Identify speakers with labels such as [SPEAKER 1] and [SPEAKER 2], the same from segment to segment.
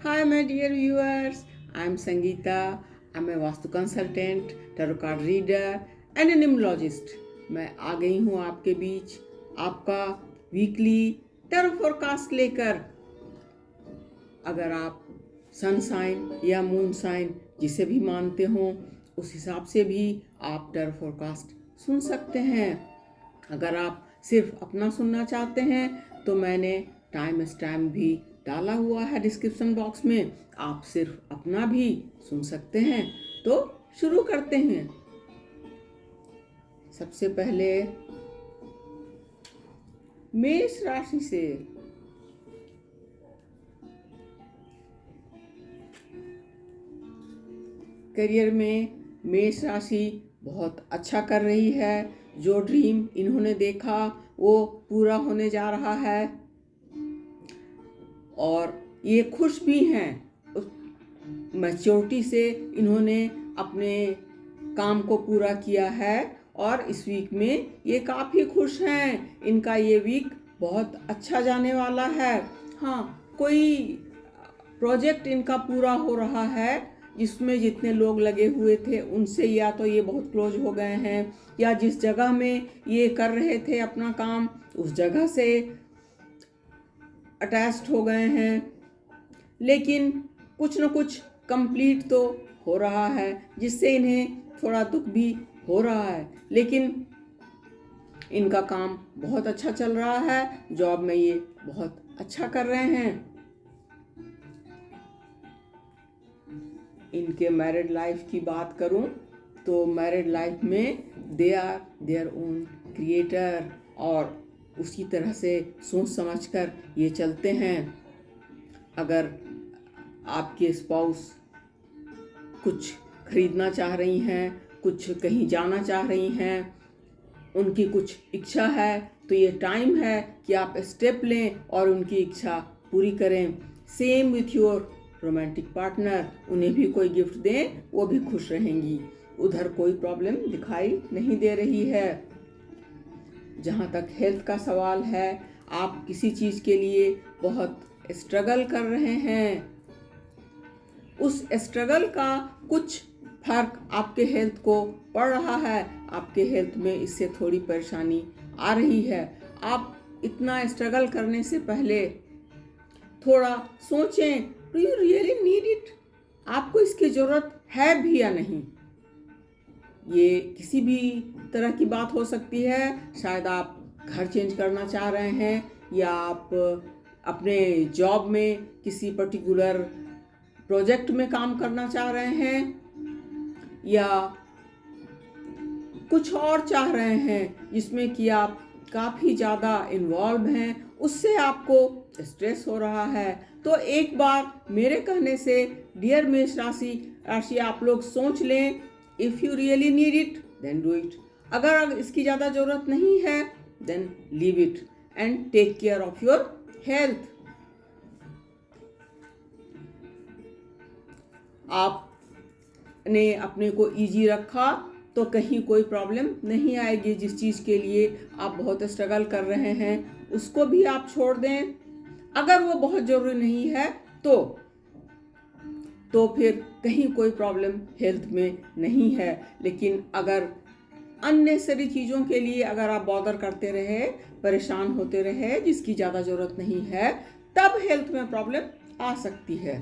[SPEAKER 1] Hi, my dear viewers. I'm Sangeeta. I'm a vastu consultant, tarot card reader and A numerologist. मैं आ गई हूँ आपके बीच आपका वीकली टैरो फोरकास्ट लेकर। अगर आप सन साइन या मून साइन जिसे भी मानते हो उस हिसाब से भी आप टैरो फोरकास्ट सुन सकते हैं। अगर आप सिर्फ अपना सुनना चाहते हैं तो मैंने टाइम स्टैम्प भी डाला हुआ है डिस्क्रिप्शन बॉक्स में, आप सिर्फ अपना भी सुन सकते हैं। तो शुरू करते हैं। सबसे पहले मेष राशि से। करियर में मेष राशि बहुत अच्छा कर रही है। जो ड्रीम इन्होंने देखा वो पूरा होने जा रहा है और ये खुश भी हैं। उस मैच्योरिटी से इन्होंने अपने काम को पूरा किया है और इस वीक में ये काफ़ी खुश हैं। इनका ये वीक बहुत अच्छा जाने वाला है। हाँ, कोई प्रोजेक्ट इनका पूरा हो रहा है जिसमें जितने लोग लगे हुए थे उनसे या तो ये बहुत क्लोज हो गए हैं या जिस जगह में ये कर रहे थे अपना काम उस जगह से अटैच्ड हो गए हैं। लेकिन कुछ न कुछ कंप्लीट तो हो रहा है जिससे इन्हें थोड़ा दुख भी हो रहा है, लेकिन इनका काम बहुत अच्छा चल रहा है। जॉब में ये बहुत अच्छा कर रहे हैं। इनके मैरिड लाइफ की बात करूं तो मैरिड लाइफ में they are their own creator और उसी तरह से सोच समझकर ये चलते हैं। अगर आपके स्पाउस कुछ खरीदना चाह रही हैं, कुछ कहीं जाना चाह रही हैं, उनकी कुछ इच्छा है तो ये टाइम है कि आप स्टेप लें और उनकी इच्छा पूरी करें। Same with your romantic partner, उन्हें भी कोई गिफ्ट दें, वो भी खुश रहेंगी। उधर कोई प्रॉब्लम दिखाई नहीं दे रही है। जहाँ तक हेल्थ का सवाल है, आप किसी चीज़ के लिए बहुत स्ट्रगल कर रहे हैं। उस स्ट्रगल का कुछ फर्क आपके हेल्थ को पड़ रहा है। आपके हेल्थ में इससे थोड़ी परेशानी आ रही है। आप इतना स्ट्रगल करने से पहले थोड़ा सोचें, do you really need it? आपको इसकी ज़रूरत है भी या नहीं? ये किसी भी तरह की बात हो सकती है। शायद आप घर चेंज करना चाह रहे हैं या आप अपने जॉब में किसी पर्टिकुलर प्रोजेक्ट में काम करना चाह रहे हैं या कुछ और चाह रहे हैं जिसमें कि आप काफ़ी ज़्यादा इन्वॉल्व हैं, उससे आपको स्ट्रेस हो रहा है। तो एक बार मेरे कहने से डियर मेष राशि आप लोग सोच लें, if you really need it then do it. अगर इसकी ज़्यादा ज़रूरत नहीं है then leave it and take care of your health. आपने अपने को इजी रखा तो कहीं कोई प्रॉब्लम नहीं आएगी। जिस चीज़ के लिए आप बहुत स्ट्रगल कर रहे हैं उसको भी आप छोड़ दें। अगर वो बहुत ज़रूरी नहीं है तो फिर कहीं कोई प्रॉब्लम हेल्थ में नहीं है। लेकिन अगर अननेसेसरी चीज़ों के लिए अगर आप बॉदर करते रहे, परेशान होते रहे जिसकी ज़्यादा ज़रूरत नहीं है, तब हेल्थ में प्रॉब्लम आ सकती है।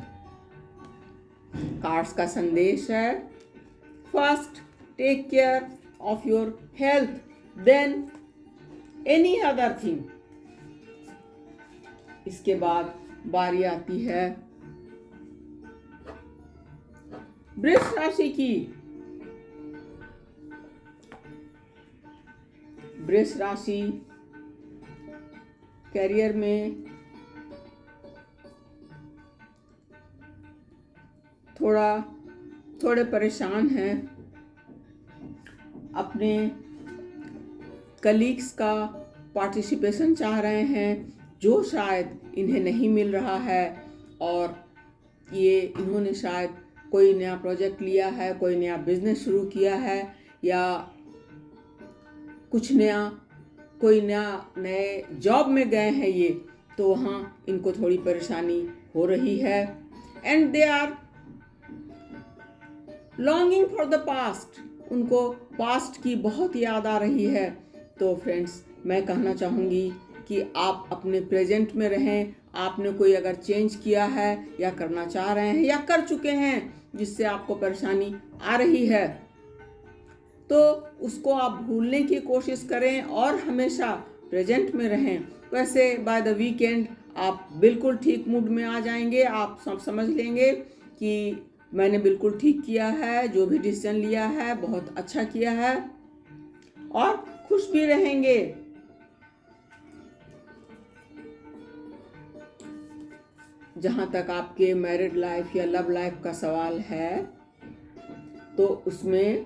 [SPEAKER 1] कार्ड्स का संदेश है, first take care of your health then any other thing. इसके बाद बारी आती है वृष राशि की। वृष राशि करियर में थोड़े परेशान हैं। अपने कलीग्स का पार्टिसिपेशन चाह रहे हैं जो शायद इन्हें नहीं मिल रहा है और ये इन्होंने शायद कोई नया प्रोजेक्ट लिया है, कोई नया बिजनेस शुरू किया है या कुछ कोई नए जॉब में गए हैं ये, तो वहाँ इनको थोड़ी परेशानी हो रही है। and they are longing for the past. उनको पास्ट की बहुत याद आ रही है। तो फ्रेंड्स, मैं कहना चाहूँगी कि आप अपने प्रेजेंट में रहें। आपने कोई अगर चेंज किया है या करना चाह रहे हैं या कर चुके हैं जिससे आपको परेशानी आ रही है, तो उसको आप भूलने की कोशिश करें और हमेशा प्रेजेंट में रहें। वैसे बाय द वीकेंड आप बिल्कुल ठीक मूड में आ जाएंगे। आप सब समझ लेंगे कि मैंने बिल्कुल ठीक किया है, जो भी डिसीजन लिया है बहुत अच्छा किया है, और खुश भी रहेंगे। जहाँ तक आपके मैरिड लाइफ या लव लाइफ का सवाल है, तो उसमें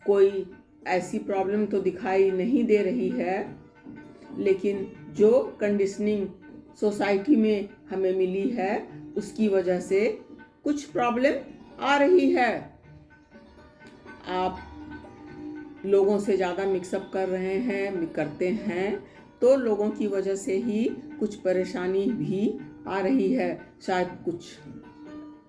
[SPEAKER 1] कोई ऐसी प्रॉब्लम तो दिखाई नहीं दे रही है, लेकिन जो कंडीशनिंग सोसाइटी में हमें मिली है उसकी वजह से कुछ प्रॉब्लम आ रही है। आप लोगों से ज़्यादा मिक्सअप करते हैं, तो लोगों की वजह से ही कुछ परेशानी भी आ रही है। शायद कुछ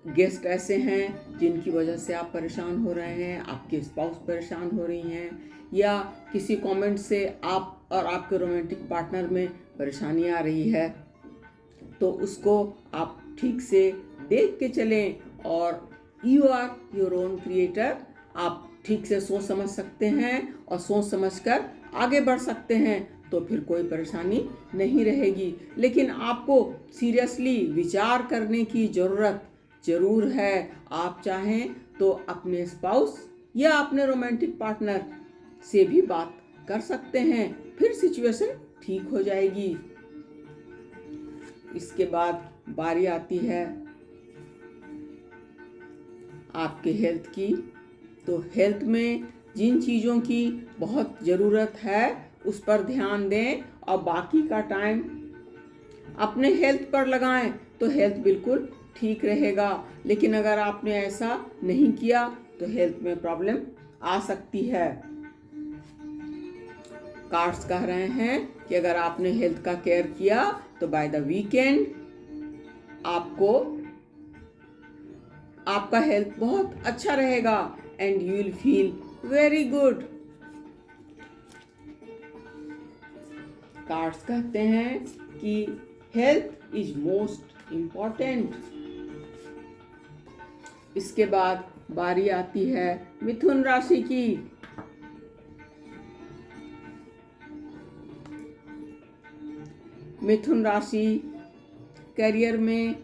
[SPEAKER 1] गेस्ट ऐसे हैं जिनकी वजह से आप परेशान हो रहे हैं, आपके स्पाउस परेशान हो रही हैं, या किसी कमेंट से आप और आपके रोमांटिक पार्टनर में परेशानी आ रही है। तो उसको आप ठीक से देख के चलें, और you are your own creator. आप ठीक से सोच समझ सकते हैं और सोच समझकर आगे बढ़ सकते हैं, तो फिर कोई परेशानी नहीं रहेगी। लेकिन आपको सीरियसली विचार करने की ज़रूरत ज़रूर है। आप चाहें तो अपने स्पाउस या अपने रोमांटिक पार्टनर से भी बात कर सकते हैं, फिर सिचुएशन ठीक हो जाएगी। इसके बाद बारी आती है आपके हेल्थ की। तो हेल्थ में जिन चीज़ों की बहुत ज़रूरत है उस पर ध्यान दें, और बाकी का टाइम अपने हेल्थ पर लगाएं, तो हेल्थ बिल्कुल ठीक रहेगा। लेकिन अगर आपने ऐसा नहीं किया तो हेल्थ में प्रॉब्लम आ सकती है। कार्ड्स कह रहे हैं कि अगर आपने हेल्थ का केयर किया तो बाय द वीकेंड आपका हेल्थ बहुत अच्छा रहेगा and you will feel very good. Cards कहते हैं कि हेल्थ इज मोस्ट इम्पॉर्टेंट। इसके बाद बारी आती है मिथुन राशि की। मिथुन राशि करियर में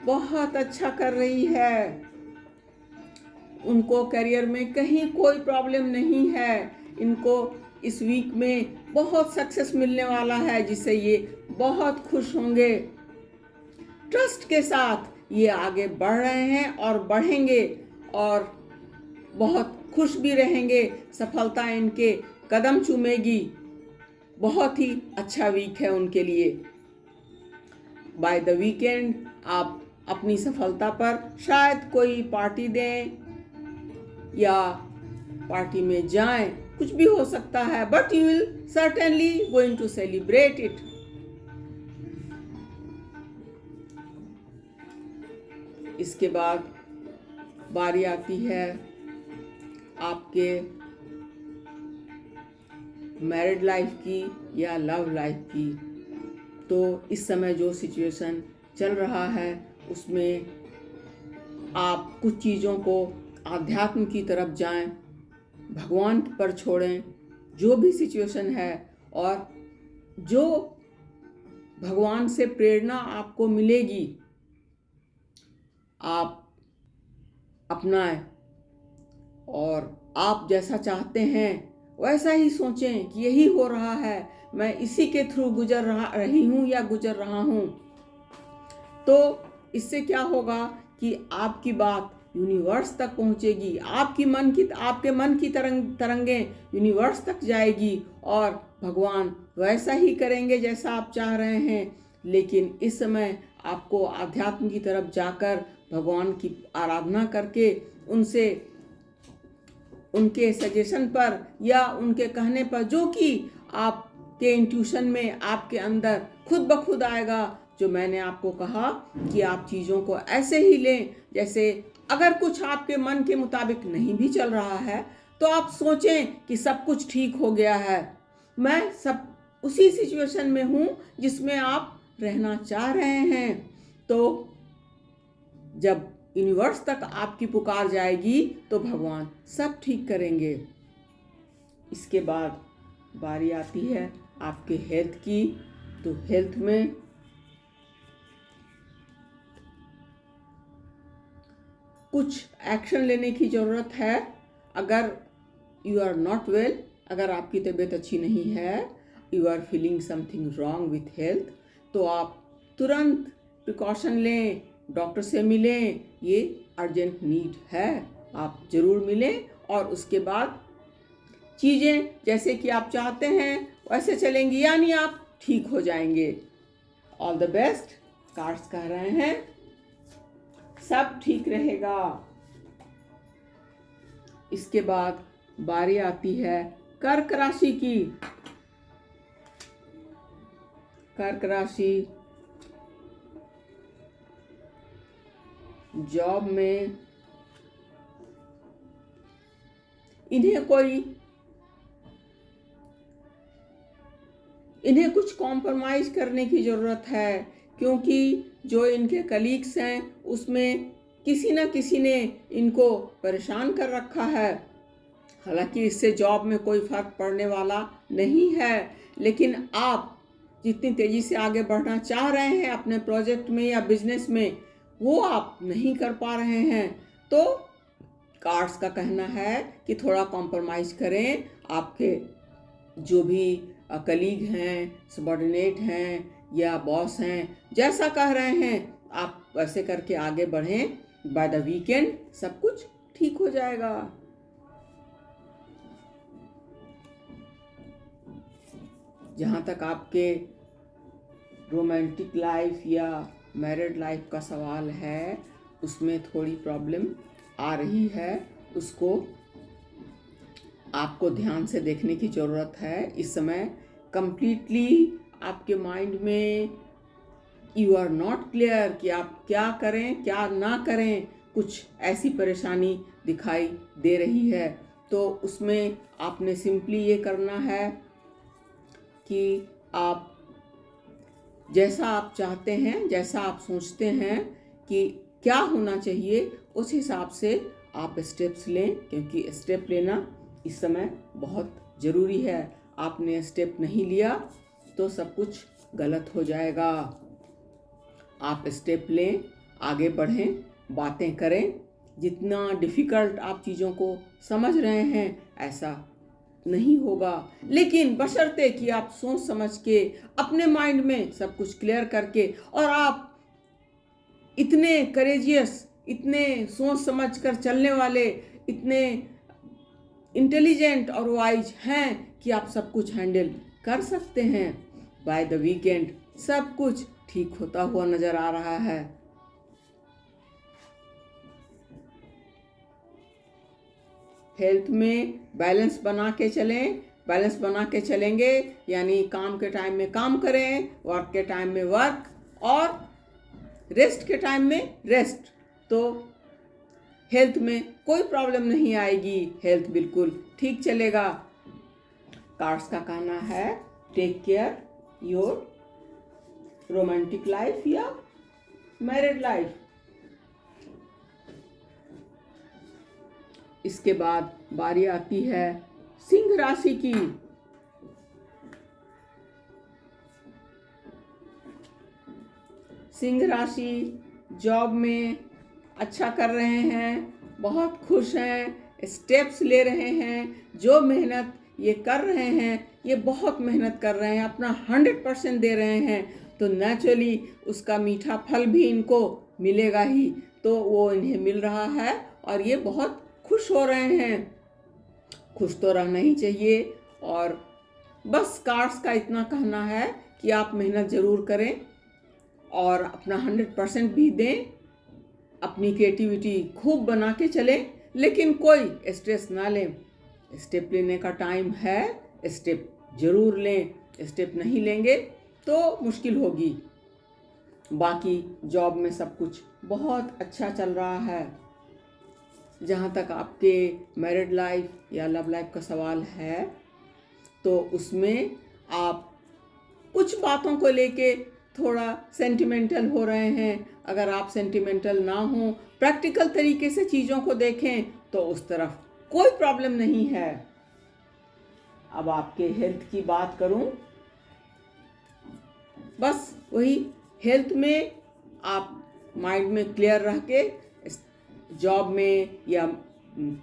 [SPEAKER 1] बहुत अच्छा कर रही है। उनको करियर में कहीं कोई प्रॉब्लम नहीं है। इनको इस वीक में बहुत सक्सेस मिलने वाला है, जिससे ये बहुत खुश होंगे। ट्रस्ट के साथ ये आगे बढ़ रहे हैं और बढ़ेंगे, और बहुत खुश भी रहेंगे। सफलता इनके कदम चूमेगी। बहुत ही अच्छा वीक है उनके लिए। बाय द वीकेंड आप अपनी सफलता पर शायद कोई पार्टी दें या पार्टी में जाएं, कुछ भी हो सकता है, but you will certainly going to celebrate it. इसके बाद बारी आती है आपके मैरिड लाइफ की या लव लाइफ की। तो इस समय जो सिचुएशन चल रहा है उसमें आप कुछ चीज़ों को आध्यात्म की तरफ जाएं, भगवान पर छोड़ें जो भी सिचुएशन है, और जो भगवान से प्रेरणा आपको मिलेगी आप अपनाएं, और आप जैसा चाहते हैं वैसा ही सोचें कि यही हो रहा है, मैं इसी के थ्रू गुजर रहा हूँ। तो इससे क्या होगा कि आपकी बात यूनिवर्स तक पहुँचेगी। आपके मन की तरंगें यूनिवर्स तक जाएगी, और भगवान वैसा ही करेंगे जैसा आप चाह रहे हैं। लेकिन इस समय आपको आध्यात्म की तरफ जाकर भगवान की आराधना करके उनके सजेशन पर या उनके कहने पर, जो कि आपके इंट्यूशन में आपके अंदर खुद ब खुद आएगा, जो मैंने आपको कहा कि आप चीज़ों को ऐसे ही लें, जैसे अगर कुछ आपके मन के मुताबिक नहीं भी चल रहा है तो आप सोचें कि सब कुछ ठीक हो गया है, मैं सब उसी सिचुएशन में हूँ जिसमें आप रहना चाह रहे हैं। तो जब यूनिवर्स तक आपकी पुकार जाएगी तो भगवान सब ठीक करेंगे। इसके बाद बारी आती है आपके हेल्थ की। तो हेल्थ में कुछ एक्शन लेने की ज़रूरत है। अगर यू आर नॉट वेल, अगर आपकी तबीयत अच्छी नहीं है, you are feeling something wrong with health, तो आप तुरंत प्रिकॉशन लें, डॉक्टर से मिलें। ये अर्जेंट नीड है, आप ज़रूर मिलें। और उसके बाद चीज़ें जैसे कि आप चाहते हैं वैसे चलेंगी, यानी आप ठीक हो जाएंगे। All the best. कार्ड्स कह रहे हैं सब ठीक रहेगा। इसके बाद बारी आती है कर्क राशि की। कर्क राशि जॉब में इन्हें कुछ कॉम्प्रोमाइज़ करने की ज़रूरत है, क्योंकि जो इनके कलीग्स हैं उसमें किसी न किसी ने इनको परेशान कर रखा है। हालांकि इससे जॉब में कोई फ़र्क पड़ने वाला नहीं है, लेकिन आप जितनी तेज़ी से आगे बढ़ना चाह रहे हैं अपने प्रोजेक्ट में या बिजनेस में, वो आप नहीं कर पा रहे हैं। तो कार्ड्स का कहना है कि थोड़ा कॉम्प्रोमाइज़ करें। आपके जो भी कलीग हैं, सबॉर्डिनेट हैं या बॉस हैं, जैसा कह रहे हैं आप वैसे करके आगे बढ़ें। बाय द वीकेंड सब कुछ ठीक हो जाएगा। जहाँ तक आपके रोमांटिक लाइफ या मैरिड लाइफ का सवाल है, उसमें थोड़ी प्रॉब्लम आ रही है, उसको आपको ध्यान से देखने की ज़रूरत है। इस समय कंप्लीटली आपके माइंड में यू आर नॉट क्लियर कि आप क्या करें क्या ना करें, कुछ ऐसी परेशानी दिखाई दे रही है। तो उसमें आपने सिंपली ये करना है कि आप जैसा आप चाहते हैं, जैसा आप सोचते हैं कि क्या होना चाहिए, उस हिसाब से आप स्टेप्स लें, क्योंकि स्टेप लेना इस समय बहुत ज़रूरी है। आपने स्टेप नहीं लिया तो सब कुछ गलत हो जाएगा। आप स्टेप लें, आगे बढ़ें, बातें करें। जितना डिफ़िकल्ट आप चीज़ों को समझ रहे हैं ऐसा नहीं होगा, लेकिन बशर्ते कि आप सोच समझ के अपने माइंड में सब कुछ क्लियर करके, और आप इतने करेजियस, इतने सोच समझ कर चलने वाले, इतने इंटेलिजेंट और वाइज हैं कि आप सब कुछ हैंडल कर सकते हैं। बाय द वीकेंड सब कुछ ठीक होता हुआ नजर आ रहा है। हेल्थ में बैलेंस बना के चलें। बैलेंस बना के चलेंगे यानी काम के टाइम में काम करें, वर्क के टाइम में वर्क, और रेस्ट के टाइम में रेस्ट। तो हेल्थ में कोई प्रॉब्लम नहीं आएगी, हेल्थ बिल्कुल ठीक चलेगा। कार्ड्स का कहना है take care your romantic life या मैरिड लाइफ। इसके बाद बारी आती है सिंह राशि की। सिंह राशि जॉब में अच्छा कर रहे हैं, बहुत खुश हैं, स्टेप्स ले रहे हैं। जो मेहनत ये कर रहे हैं, ये बहुत मेहनत कर रहे हैं, अपना 100% दे रहे हैं, तो नेचुरली उसका मीठा फल भी इनको मिलेगा ही। तो वो इन्हें मिल रहा है और ये बहुत खुश हो रहे हैं। खुश तो रहना ही चाहिए। और बस कार्ड्स का इतना कहना है कि आप मेहनत ज़रूर करें और अपना 100% भी दें, अपनी क्रिएटिविटी खूब बना के चलें, लेकिन कोई स्ट्रेस ना लें। स्टेप लेने का टाइम है, स्टेप जरूर लें। स्टेप नहीं लेंगे तो मुश्किल होगी। बाकी जॉब में सब कुछ बहुत अच्छा चल रहा है। जहाँ तक आपके मैरिड लाइफ या लव लाइफ का सवाल है, तो उसमें आप कुछ बातों को लेके थोड़ा सेंटिमेंटल हो रहे हैं। अगर आप सेंटिमेंटल ना हो, प्रैक्टिकल तरीके से चीज़ों को देखें, तो उस तरफ कोई प्रॉब्लम नहीं है। अब आपके हेल्थ की बात करूं, बस वही हेल्थ में आप माइंड में क्लियर रह के जॉब में या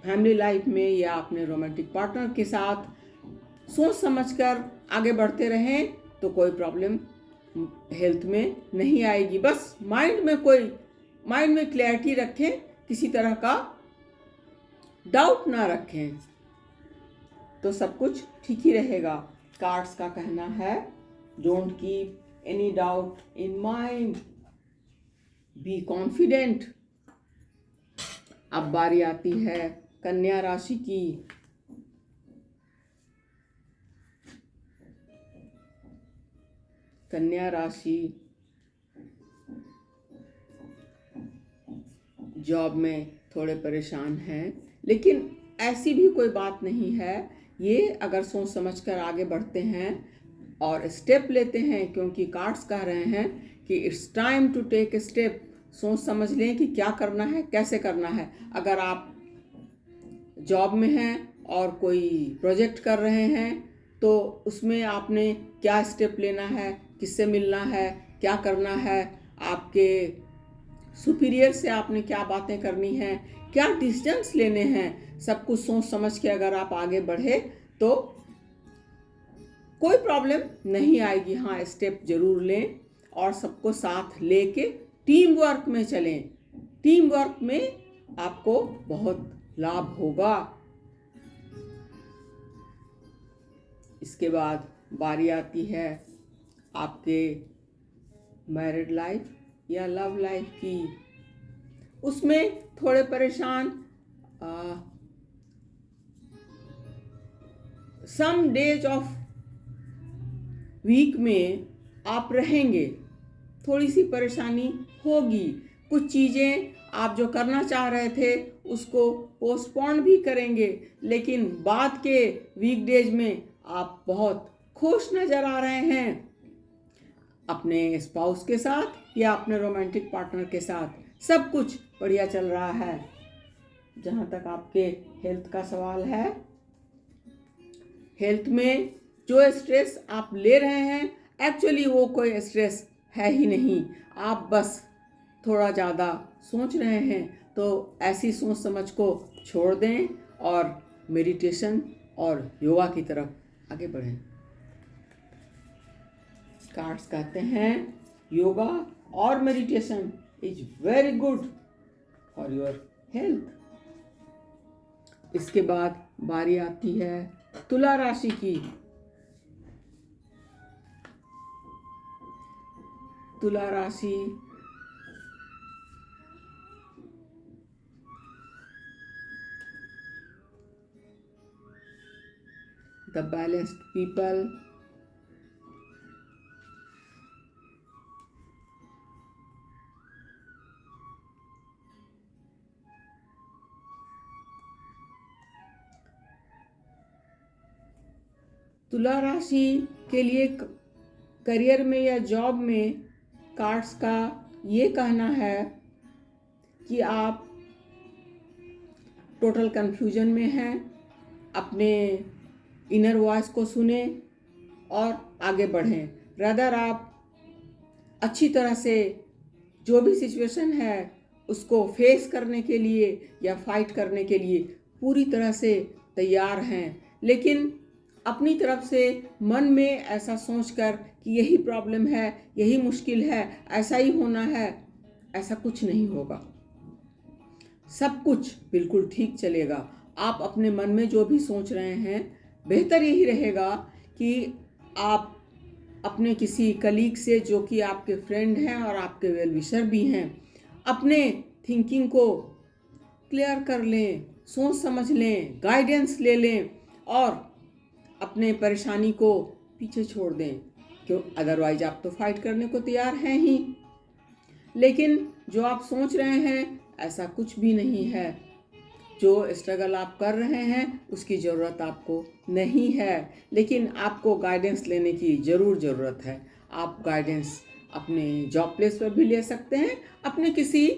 [SPEAKER 1] फैमिली लाइफ में या अपने रोमांटिक पार्टनर के साथ सोच समझकर आगे बढ़ते रहें, तो कोई प्रॉब्लम हेल्थ में नहीं आएगी। बस माइंड में क्लैरिटी रखें, किसी तरह का डाउट ना रखें, तो सब कुछ ठीक ही रहेगा। कार्ड्स का कहना है, don't keep any doubt in mind, be confident. अब बारी आती है कन्या राशि की। कन्या राशि जॉब में थोड़े परेशान हैं, लेकिन ऐसी भी कोई बात नहीं है। ये अगर सोच समझकर आगे बढ़ते हैं और स्टेप लेते हैं, क्योंकि कार्ड्स कह रहे हैं कि it's time to take a step. सोच समझ लें कि क्या करना है, कैसे करना है। अगर आप जॉब में हैं और कोई प्रोजेक्ट कर रहे हैं, तो उसमें आपने क्या स्टेप लेना है, किससे मिलना है, क्या करना है, आपके सुपीरियर से आपने क्या बातें करनी हैं, क्या डिसीजंस लेने हैं, सब कुछ सोच समझ के अगर आप आगे बढ़े तो कोई प्रॉब्लम नहीं आएगी। हाँ, स्टेप जरूर लें और सबको साथ लेके टीम वर्क में चलें। टीम वर्क में आपको बहुत लाभ होगा। इसके बाद बारी आती है आपके मैरिड लाइफ या लव लाइफ की। उसमें थोड़े परेशान सम डेज ऑफ वीक में आप रहेंगे, थोड़ी सी परेशानी होगी। कुछ चीज़ें आप जो करना चाह रहे थे उसको पोस्टपोन भी करेंगे, लेकिन बाद के वीकडेज में आप बहुत खुश नज़र आ रहे हैं अपने स्पाउस के साथ या अपने रोमांटिक पार्टनर के साथ। सब कुछ बढ़िया चल रहा है। जहाँ तक आपके हेल्थ का सवाल है, हेल्थ में जो स्ट्रेस आप ले रहे हैं, एक्चुअली वो कोई स्ट्रेस है ही नहीं। आप बस थोड़ा ज़्यादा सोच रहे हैं, तो ऐसी सोच समझ को छोड़ दें और मेडिटेशन और योगा की तरफ आगे बढ़ें। कार्ड्स कहते हैं, योगा और meditation is very good for your health. इसके बाद बारी आती है तुला राशि की। तुला राशि द बैलेंस्ड पीपल, तुला राशि के लिए करियर में या जॉब में कार्ड्स का ये कहना है कि आप टोटल कंफ्यूजन में हैं। अपने इनर वॉइस को सुने और आगे बढ़ें। रदर आप अच्छी तरह से जो भी सिचुएशन है उसको फेस करने के लिए या फाइट करने के लिए पूरी तरह से तैयार हैं, लेकिन अपनी तरफ से मन में ऐसा सोचकर कि यही प्रॉब्लम है, यही मुश्किल है, ऐसा ही होना है, ऐसा कुछ नहीं होगा। सब कुछ बिल्कुल ठीक चलेगा। आप अपने मन में जो भी सोच रहे हैं, बेहतर यही रहेगा कि आप अपने किसी कलीग से, जो कि आपके फ्रेंड हैं और आपके वेल विशर भी हैं, अपने थिंकिंग को क्लियर कर लें, सोच समझ लें, गाइडेंस ले लें और अपने परेशानी को पीछे छोड़ दें। क्यों, अदरवाइज आप तो फाइट करने को तैयार हैं ही। लेकिन जो आप सोच रहे हैं ऐसा कुछ भी नहीं है। जो स्ट्रगल आप कर रहे हैं उसकी ज़रूरत आपको नहीं है, लेकिन आपको गाइडेंस लेने की ज़रूरत है। आप गाइडेंस अपने जॉब प्लेस पर भी ले सकते हैं, अपने किसी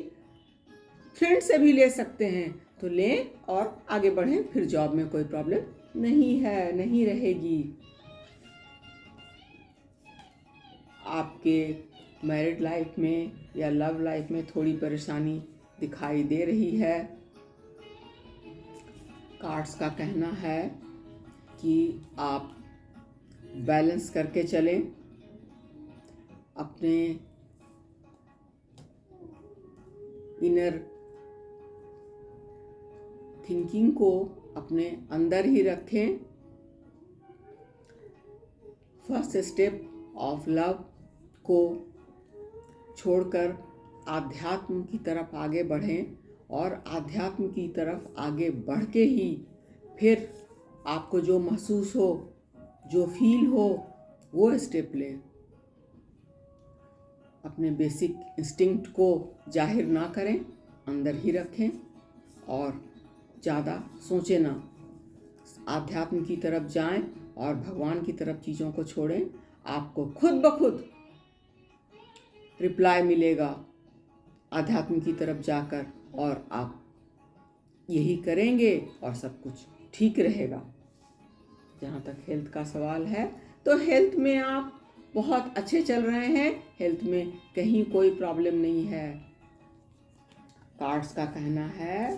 [SPEAKER 1] फ्रेंड से भी ले सकते हैं। तो लें और आगे बढ़ें, फिर जॉब में कोई प्रॉब्लम नहीं है, नहीं रहेगी। आपके मैरिड लाइफ में या लव लाइफ में थोड़ी परेशानी दिखाई दे रही है। कार्ड्स का कहना है कि आप बैलेंस करके चलें, अपने इनर थिंकिंग को अपने अंदर ही रखें। फर्स्ट स्टेप ऑफ लव को छोड़कर आध्यात्म की तरफ आगे बढ़ें और आध्यात्म की तरफ आगे बढ़ के ही फिर आपको जो महसूस हो, जो फील हो, वो स्टेप लें। अपने बेसिक इंस्टिंक्ट को जाहिर ना करें, अंदर ही रखें और ज़्यादा सोचें ना। आध्यात्म की तरफ जाएं और भगवान की तरफ चीज़ों को छोड़ें। आपको खुद ब खुद रिप्लाई मिलेगा आध्यात्म की तरफ जाकर, और आप यही करेंगे और सब कुछ ठीक रहेगा। जहाँ तक हेल्थ का सवाल है, तो हेल्थ में आप बहुत अच्छे चल रहे हैं, हेल्थ में कहीं कोई प्रॉब्लम नहीं है। कार्ड्स का कहना है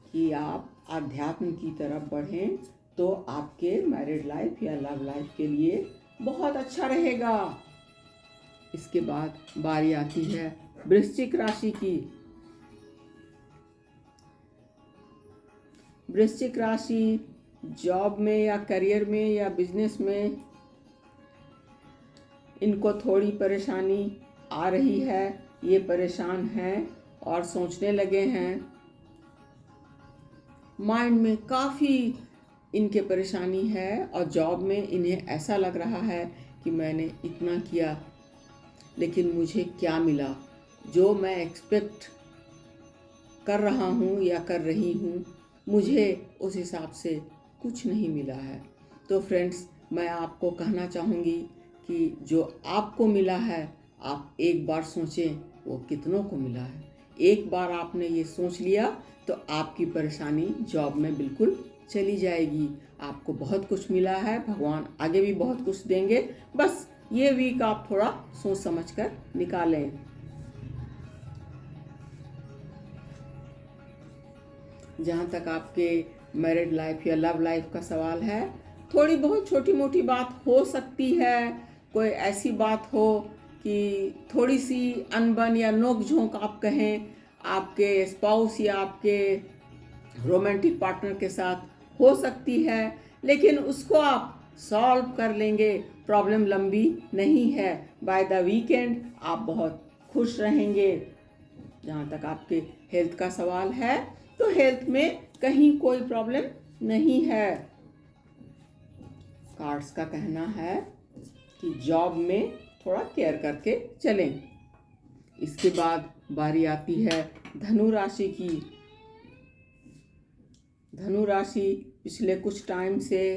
[SPEAKER 1] कि आप आध्यात्म की तरफ बढ़ें तो आपके मैरिड लाइफ या लव लाइफ के लिए बहुत अच्छा रहेगा। इसके बाद बारी आती है वृश्चिक राशि की। वृश्चिक राशि जॉब में या करियर में या बिजनेस में इनको थोड़ी परेशानी आ रही है। ये परेशान हैं और सोचने लगे हैं। माइंड में काफ़ी इनके परेशानी है और जॉब में इन्हें ऐसा लग रहा है कि मैंने इतना किया लेकिन मुझे क्या मिला। जो मैं एक्सपेक्ट कर रहा हूँ या कर रही हूँ, मुझे उस हिसाब से कुछ नहीं मिला है। तो फ्रेंड्स, मैं आपको कहना चाहूँगी कि जो आपको मिला है आप एक बार सोचें वो कितनों को मिला है। एक बार आपने ये सोच लिया तो आपकी परेशानी जॉब में बिल्कुल चली जाएगी। आपको बहुत कुछ मिला है, भगवान आगे भी बहुत कुछ देंगे। बस ये वीक आप थोड़ा सोच समझ कर निकालें। जहाँ तक आपके मैरिड लाइफ या लव लाइफ का सवाल है, थोड़ी बहुत छोटी मोटी बात हो सकती है। कोई ऐसी बात हो कि थोड़ी सी अनबन या नोक झोंक आप कहें आपके स्पाउस या आपके रोमांटिक पार्टनर के साथ हो सकती है, लेकिन उसको आप सॉल्व कर लेंगे। प्रॉब्लम लंबी नहीं है। बाय द वीकेंड आप बहुत खुश रहेंगे। जहाँ तक आपके हेल्थ का सवाल है, तो हेल्थ में कहीं कोई प्रॉब्लम नहीं है। कार्ड्स का कहना है कि जॉब में थोड़ा केयर करके चलें। इसके बाद बारी आती है धनु राशि की। धनु राशि पिछले कुछ टाइम से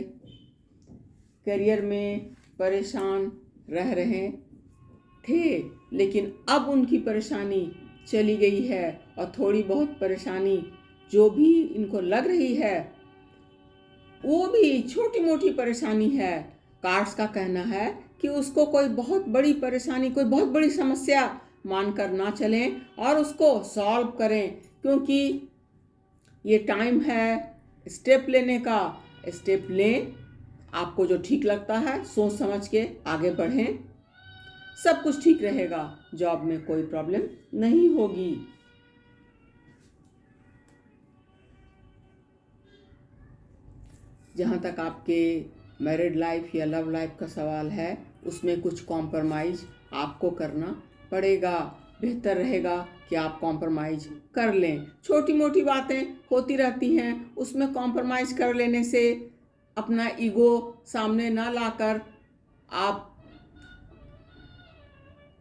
[SPEAKER 1] करियर में परेशान रह रहे थे, लेकिन अब उनकी परेशानी चली गई है और थोड़ी बहुत परेशानी जो भी इनको लग रही है वो भी छोटी मोटी परेशानी है। कार्ड्स का कहना है कि उसको कोई बहुत बड़ी परेशानी, कोई बहुत बड़ी समस्या मानकर ना चलें और उसको सॉल्व करें, क्योंकि ये टाइम है स्टेप लेने का। स्टेप लें, आपको जो ठीक लगता है सोच समझ के आगे बढ़ें, सब कुछ ठीक रहेगा। जॉब में कोई प्रॉब्लम नहीं होगी। जहाँ तक आपके मैरिड लाइफ या लव लाइफ का सवाल है, उसमें कुछ कॉम्प्रोमाइज़ आपको करना पड़ेगा। बेहतर रहेगा कि आप कॉम्प्रोमाइज़ कर लें। छोटी मोटी बातें होती रहती हैं, उसमें कॉम्प्रोमाइज़ कर लेने से अपना ईगो सामने ना लाकर आप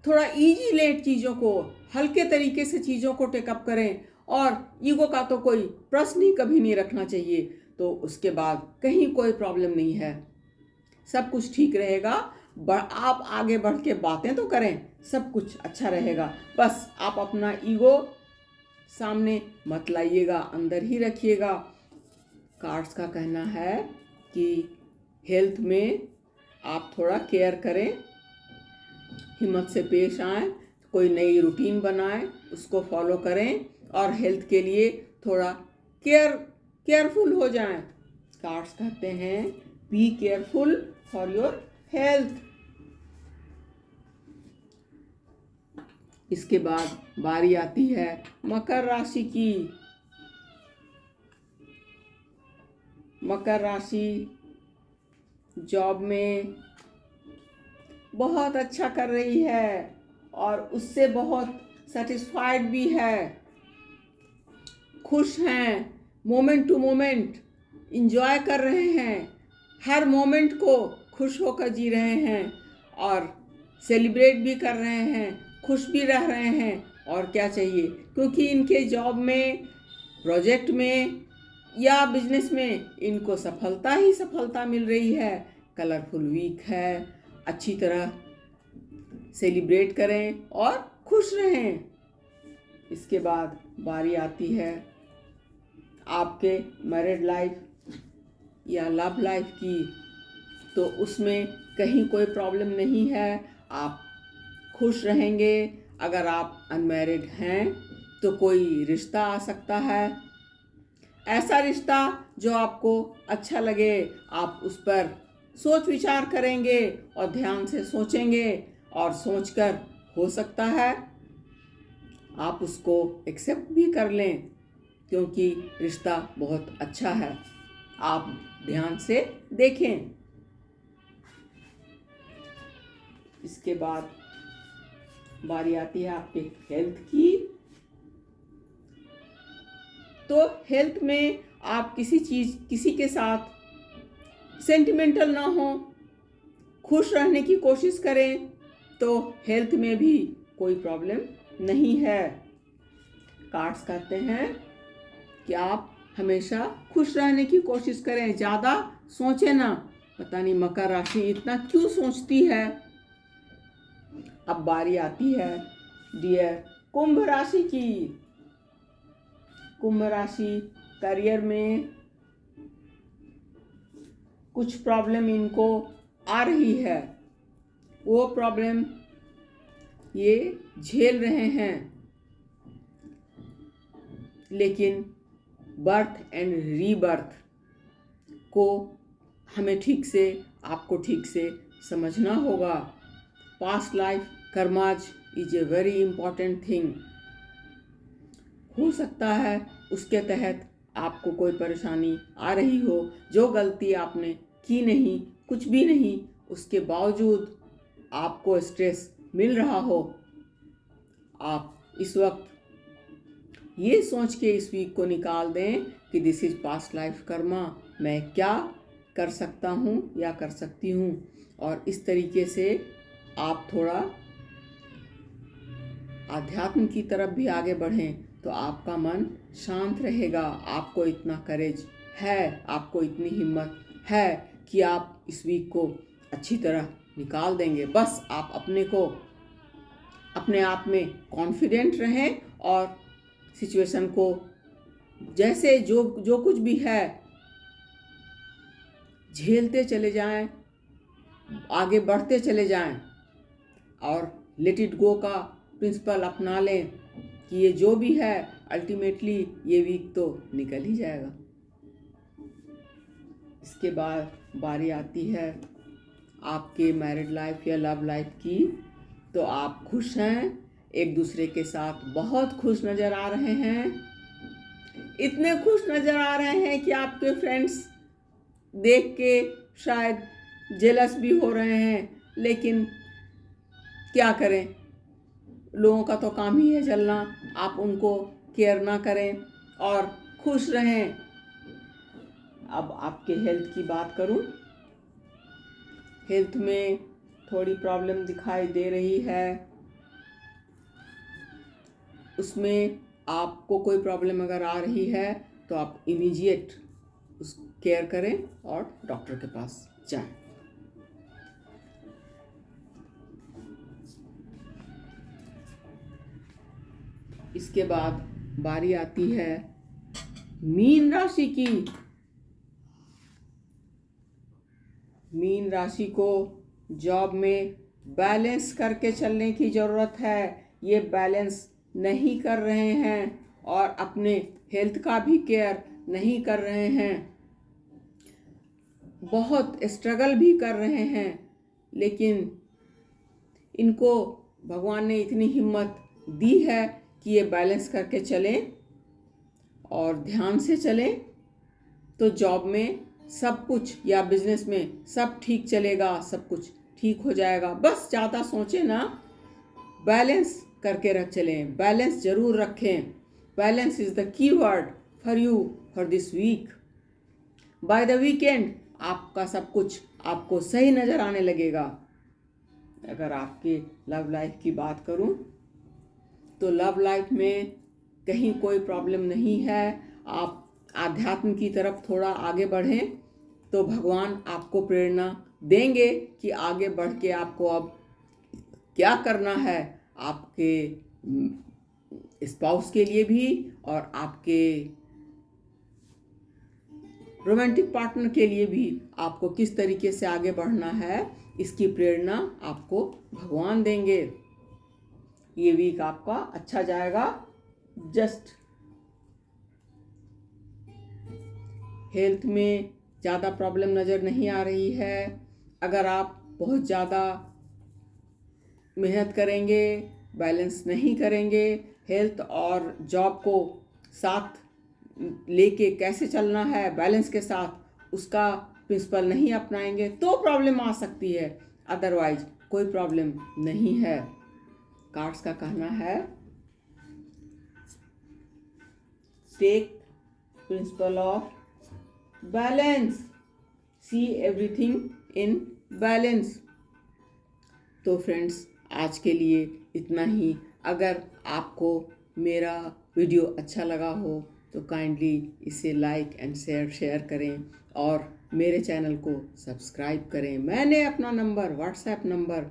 [SPEAKER 1] थोड़ा इजी लें चीज़ों को, हल्के तरीके से चीज़ों को टेकअप करें, और ईगो का तो कोई प्रश्न ही कभी नहीं रखना चाहिए। तो उसके बाद कहीं कोई प्रॉब्लम नहीं है, सब कुछ ठीक रहेगा। आप आगे बढ़ के बातें तो करें, सब कुछ अच्छा रहेगा। बस आप अपना ईगो सामने मत लाइएगा, अंदर ही रखिएगा। कार्ड्स का कहना है कि हेल्थ में आप थोड़ा केयर करें, हिम्मत से पेश आएं, कोई नई रूटीन बनाएं, उसको फॉलो करें, और हेल्थ के लिए थोड़ा केयरफुल हो जाएं। कार्ड्स कहते हैं be careful for your health. इसके बाद बारी आती है मकर राशि की। मकर राशि जॉब में बहुत अच्छा कर रही है और उससे बहुत सेटिस्फाइड भी है, खुश हैं, मोमेंट टू मोमेंट इंजॉय कर रहे हैं, हर मोमेंट को खुश होकर जी रहे हैं और सेलिब्रेट भी कर रहे हैं, खुश भी रह रहे हैं। और क्या चाहिए, क्योंकि इनके जॉब में, प्रोजेक्ट में या बिजनेस में इनको सफलता ही सफलता मिल रही है। कलरफुल वीक है, अच्छी तरह सेलिब्रेट करें और खुश रहें। इसके बाद बारी आती है आपके मैरिड लाइफ या लव लाइफ की। तो उसमें कहीं कोई प्रॉब्लम नहीं है, आप खुश रहेंगे। अगर आप अनमैरिड हैं तो कोई रिश्ता आ सकता है, ऐसा रिश्ता जो आपको अच्छा लगे। आप उस पर सोच विचार करेंगे और ध्यान से सोचेंगे, और सोचकर हो सकता है आप उसको एक्सेप्ट भी कर लें, क्योंकि रिश्ता बहुत अच्छा है। आप ध्यान से देखें। इसके बाद बारी आती है आपके हेल्थ की। तो हेल्थ में आप किसी के साथ सेंटिमेंटल ना हो, खुश रहने की कोशिश करें, तो हेल्थ में भी कोई प्रॉब्लम नहीं है। कार्ड्स कहते हैं कि आप हमेशा खुश रहने की कोशिश करें, ज़्यादा सोचें ना। पता नहीं मकर राशि इतना क्यों सोचती है। अब बारी आती है डियर कुंभ राशि की। कुंभ राशि करियर में कुछ प्रॉब्लम इनको आ रही है, वो प्रॉब्लम ये झेल रहे हैं, लेकिन बर्थ एंड रीबर्थ को हमें आपको ठीक से समझना होगा। Past life karmas is a very important thing. हो सकता है उसके तहत आपको कोई परेशानी आ रही हो, जो गलती आपने की नहीं, कुछ भी नहीं, उसके बावजूद आपको स्ट्रेस मिल रहा हो। आप इस वक्त ये सोच के इस वीक को निकाल दें कि this is past life Karma, मैं क्या कर सकता हूँ या कर सकती हूँ, और इस तरीके से आप थोड़ा आध्यात्म की तरफ भी आगे बढ़ें, तो आपका मन शांत रहेगा। आपको इतना करेज है, आपको इतनी हिम्मत है कि आप इस वीक को अच्छी तरह निकाल देंगे। बस आप अपने आप में कॉन्फिडेंट रहें और सिचुएशन को जैसे जो कुछ भी है झेलते चले जाएं, आगे बढ़ते चले जाएं, और लेट इट गो का प्रिंसिपल अपना लें कि ये जो भी है अल्टीमेटली ये वीक तो निकल ही जाएगा। इसके बाद बारी आती है आपके मैरिड लाइफ या लव लाइफ की। तो आप खुश हैं, एक दूसरे के साथ बहुत खुश नज़र आ रहे हैं। इतने खुश नज़र आ रहे हैं कि आपके फ्रेंड्स देख के शायद जेलस भी हो रहे हैं, लेकिन क्या करें, लोगों का तो काम ही है जलना। आप उनको केयर ना करें और खुश रहें। अब आपके हेल्थ की बात करूं, हेल्थ में थोड़ी प्रॉब्लम दिखाई दे रही है। उसमें आपको कोई प्रॉब्लम अगर आ रही है तो आप इमीडिएट उस केयर करें और डॉक्टर के पास जाएं। इसके बाद बारी आती है मीन राशि की। मीन राशि को जॉब में बैलेंस करके चलने की ज़रूरत है। ये बैलेंस नहीं कर रहे हैं और अपने हेल्थ का भी केयर नहीं कर रहे हैं, बहुत स्ट्रगल भी कर रहे हैं, लेकिन इनको भगवान ने इतनी हिम्मत दी है कि ये बैलेंस करके चलें और ध्यान से चलें, तो जॉब में सब कुछ या बिजनेस में सब ठीक चलेगा, सब कुछ ठीक हो जाएगा। बस ज़्यादा सोचें ना, बैलेंस करके रख चलें, बैलेंस जरूर रखें। Balance is the key word for you for this week. By the weekend आपका सब कुछ आपको सही नज़र आने लगेगा। अगर आपके लव लाइफ की बात करूं तो लव लाइफ में कहीं कोई प्रॉब्लम नहीं है। आप आध्यात्म की तरफ थोड़ा आगे बढ़ें तो भगवान आपको प्रेरणा देंगे कि आगे बढ़ के आपको अब क्या करना है, आपके स्पाउस के लिए भी और आपके रोमांटिक पार्टनर के लिए भी आपको किस तरीके से आगे बढ़ना है, इसकी प्रेरणा आपको भगवान देंगे। ये वीक आपका अच्छा जाएगा। जस्ट हेल्थ में ज़्यादा प्रॉब्लम नज़र नहीं आ रही है। अगर आप बहुत ज़्यादा मेहनत करेंगे, बैलेंस नहीं करेंगे, हेल्थ और जॉब को साथ लेके कैसे चलना है बैलेंस के साथ, उसका प्रिंसिपल नहीं अपनाएंगे तो प्रॉब्लम आ सकती है, अदरवाइज कोई प्रॉब्लम नहीं है। कार्ड्स का कहना है take principle of balance, see everything in balance. तो फ्रेंड्स, आज के लिए इतना ही। अगर आपको मेरा वीडियो अच्छा लगा हो तो काइंडली इसे लाइक एंड शेयर करें और मेरे चैनल को सब्सक्राइब करें। मैंने अपना number, WhatsApp number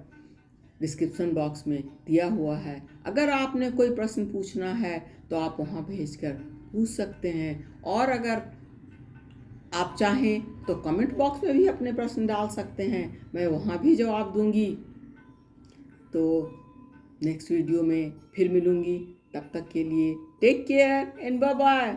[SPEAKER 1] description box में दिया हुआ है। अगर आपने कोई प्रश्न पूछना है तो आप वहाँ भेजकर पूछ सकते हैं, और अगर आप चाहें तो कमेंट बॉक्स में भी अपने प्रश्न डाल सकते हैं, मैं वहाँ भी जवाब दूंगी। तो नेक्स्ट वीडियो में फिर मिलूंगी, तब तक के लिए take care and bye bye.